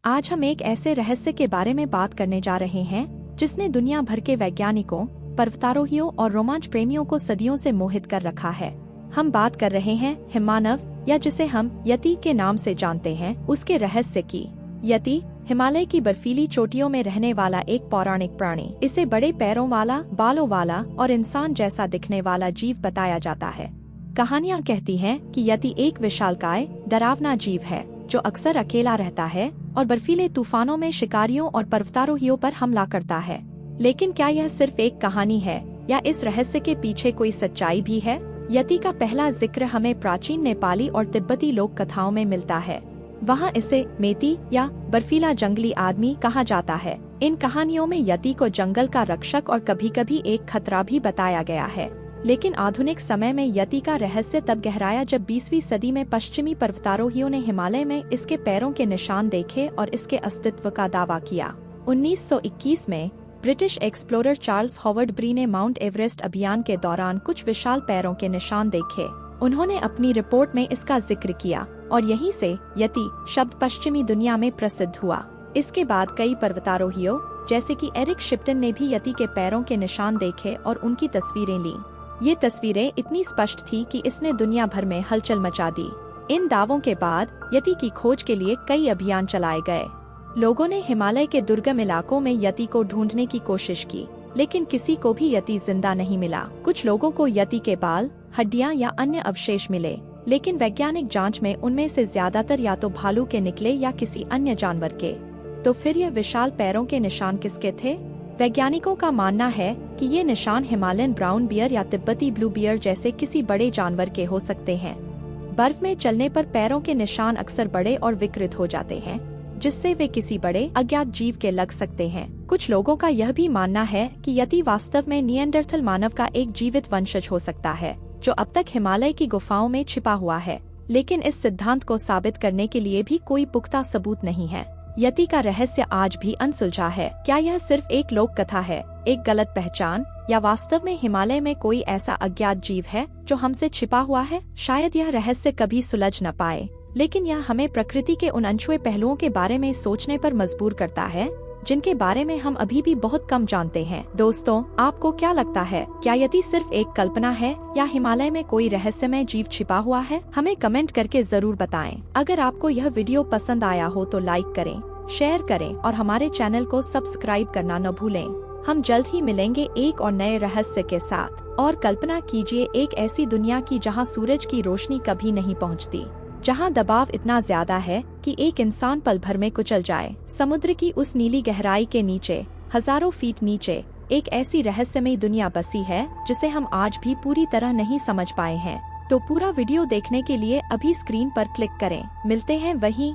आज हम एक ऐसे रहस्य के बारे में बात करने जा रहे हैं जिसने दुनिया भर के वैज्ञानिकों, पर्वतारोहियों और रोमांच प्रेमियों को सदियों से मोहित कर रखा है। हम बात कर रहे हैं हिममानव, या जिसे हम यति के नाम से जानते हैं, उसके रहस्य की। यति हिमालय की बर्फीली चोटियों में रहने वाला एक पौराणिक प्राणी। इसे बड़े पैरों वाला, बालों वाला और इंसान जैसा दिखने वाला जीव बताया जाता है। कहानियां कहती हैं कि यति एक विशालकाय, डरावना जीव है जो अक्सर अकेला रहता है और बर्फीले तूफानों में शिकारियों और पर्वतारोहियों पर हमला करता है। लेकिन क्या यह सिर्फ एक कहानी है या इस रहस्य के पीछे कोई सच्चाई भी है? यति का पहला जिक्र हमें प्राचीन नेपाली और तिब्बती लोक कथाओं में मिलता है। वहाँ इसे मेती या बर्फीला जंगली आदमी कहा जाता है। इन कहानियों में यति को जंगल का रक्षक और कभी कभी एक खतरा भी बताया गया है। लेकिन आधुनिक समय में यति का रहस्य तब गहराया जब 20वीं सदी में पश्चिमी पर्वतारोहियों ने हिमालय में इसके पैरों के निशान देखे और इसके अस्तित्व का दावा किया। 1921 में ब्रिटिश एक्सप्लोरर चार्ल्स हॉवर्ड ब्री ने माउंट एवरेस्ट अभियान के दौरान कुछ विशाल पैरों के निशान देखे। उन्होंने अपनी रिपोर्ट में इसका जिक्र किया और यहीं से यति शब्द पश्चिमी दुनिया में प्रसिद्ध हुआ। इसके बाद कई पर्वतारोहियों जैसे कि एरिक शिप्टन ने भी यति के पैरों के निशान देखे और उनकी तस्वीरें लीं। ये तस्वीरें इतनी स्पष्ट थी कि इसने दुनिया भर में हलचल मचा दी। इन दावों के बाद यति की खोज के लिए कई अभियान चलाए गए। लोगों ने हिमालय के दुर्गम इलाकों में यति को ढूंढने की कोशिश की, लेकिन किसी को भी यति जिंदा नहीं मिला। कुछ लोगों को यति के बाल, हड्डियां या अन्य अवशेष मिले, लेकिन वैज्ञानिक जांच में उनमें से ज्यादातर या तो भालू के निकले या किसी अन्य जानवर के। तो फिर यह विशाल पैरों के निशान किसके थे? वैज्ञानिकों का मानना है कि ये निशान हिमालयन ब्राउन बियर या तिब्बती ब्लू बियर जैसे किसी बड़े जानवर के हो सकते हैं। बर्फ में चलने पर पैरों के निशान अक्सर बड़े और विकृत हो जाते हैं, जिससे वे किसी बड़े अज्ञात जीव के लग सकते हैं। कुछ लोगों का यह भी मानना है कि यति वास्तव में निएंडरथल मानव का एक जीवित वंशज हो सकता है, जो अब तक हिमालय की गुफाओं में छिपा हुआ है। लेकिन इस सिद्धांत को साबित करने के लिए भी कोई पुख्ता सबूत नहीं है। यति का रहस्य आज भी अनसुलझा है। क्या यह सिर्फ एक लोक कथा है, एक गलत पहचान, या वास्तव में हिमालय में कोई ऐसा अज्ञात जीव है जो हमसे छिपा हुआ है? शायद यह रहस्य कभी सुलझ न पाए, लेकिन यह हमें प्रकृति के उन अनछुए पहलुओं के बारे में सोचने पर मजबूर करता है जिनके बारे में हम अभी भी बहुत कम जानते हैं। दोस्तों, आपको क्या लगता है? क्या यति सिर्फ एक कल्पना है या हिमालय में कोई रहस्यमय जीव छिपा हुआ है? हमें कमेंट करके जरूर बताएं। अगर आपको यह वीडियो पसंद आया हो तो लाइक करें, शेयर करें और हमारे चैनल को सब्सक्राइब करना न भूलें। हम जल्द ही मिलेंगे एक और नए रहस्य के साथ। और कल्पना कीजिए एक ऐसी दुनिया की जहां सूरज की रोशनी कभी नहीं पहुंचती, जहां दबाव इतना ज्यादा है कि एक इंसान पल भर में कुचल जाए। समुद्र की उस नीली गहराई के नीचे, हजारों फीट नीचे, एक ऐसी रहस्यमयी दुनिया बसी है जिसे हम आज भी पूरी तरह नहीं समझ पाए हैं। तो पूरा वीडियो देखने के लिए अभी स्क्रीन पर क्लिक करें। मिलते हैं वहीं